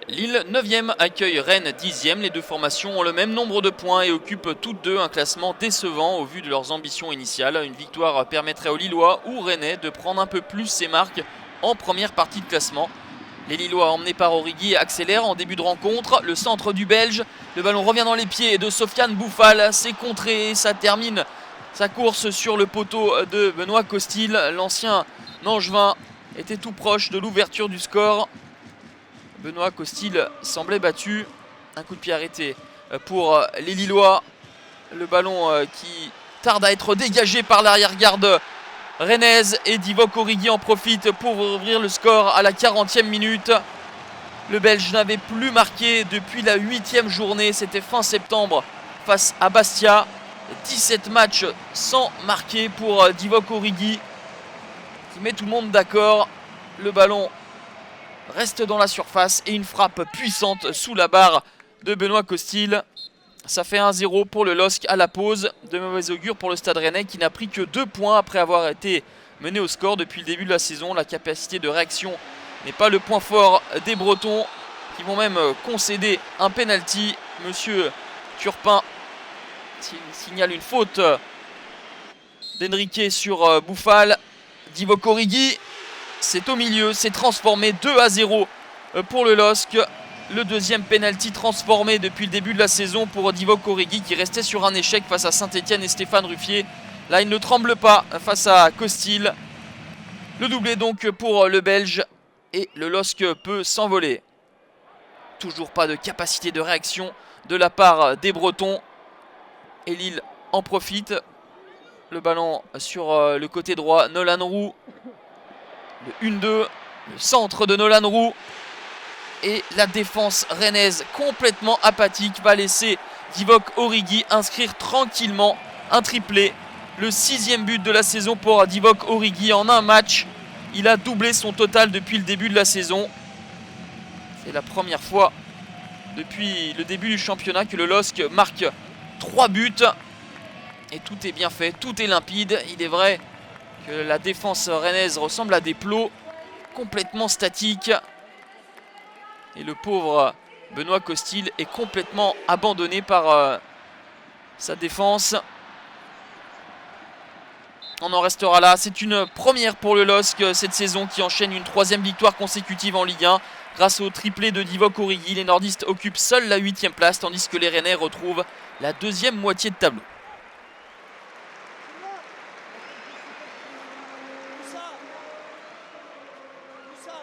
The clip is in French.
Lille 9e accueille Rennes 10e. Les deux formations ont le même nombre de points et occupent toutes deux un classement décevant au vu de leurs ambitions initiales. Une victoire permettrait aux Lillois ou Rennais de prendre un peu plus ses marques en première partie de classement. Les Lillois, emmenés par Origi, accélèrent en début de rencontre. Le centre du Belge, le ballon revient dans les pieds de Sofiane Bouffal. C'est contré et ça termine sa course sur le poteau de Benoît Costil. L'ancien Angevin était tout proche de l'ouverture du score. Benoît Costil semblait battu. Un coup de pied arrêté pour les Lillois. Le ballon qui tarde à être dégagé par l'arrière-garde rennaise et Divock Origi en profite pour ouvrir le score à la 40e minute. Le Belge n'avait plus marqué depuis la 8e journée. C'était fin septembre face à Bastia. 17 matchs sans marquer pour Divock Origi qui met tout le monde d'accord. Le ballon reste dans la surface et une frappe puissante sous la barre de Benoît Costil. Ça fait 1-0 pour le LOSC à la pause. De mauvais augure pour le Stade Rennais qui n'a pris que 2 points après avoir été mené au score depuis le début de la saison. La capacité de réaction n'est pas le point fort des Bretons qui vont même concéder un penalty. Monsieur Turpin signale une faute d'Enrique sur Bouffal. Divock Origi, c'est au milieu, c'est transformé 2-0 pour le LOSC. Le deuxième penalty transformé depuis le début de la saison pour Divock Origi qui restait sur un échec face à Saint-Etienne et Stéphane Ruffier. Là, il ne tremble pas face à Costil. Le doublé donc pour le Belge et le LOSC peut s'envoler. Toujours pas de capacité de réaction de la part des Bretons. Et Lille en profite. Le ballon sur le côté droit, Nolan Roux. Le 1-2, le centre de Nolan Roux. Et la défense rennaise complètement apathique va laisser Divock Origi inscrire tranquillement un triplé. Le 6e but de la saison pour Divock Origi en un match. Il a doublé son total depuis le début de la saison. C'est la première fois depuis le début du championnat que le LOSC marque 3 buts. Et tout est bien fait, tout est limpide. Il est vrai que la défense rennaise ressemble à des plots complètement statiques. Et le pauvre Benoît Costil est complètement abandonné par sa défense. On en restera là. C'est une première pour le LOSC cette saison qui enchaîne une 3e victoire consécutive en Ligue 1. Grâce au triplé de Divock Origi, les nordistes occupent seuls la 8e place tandis que les Rennais retrouvent la 2e moitié de tableau.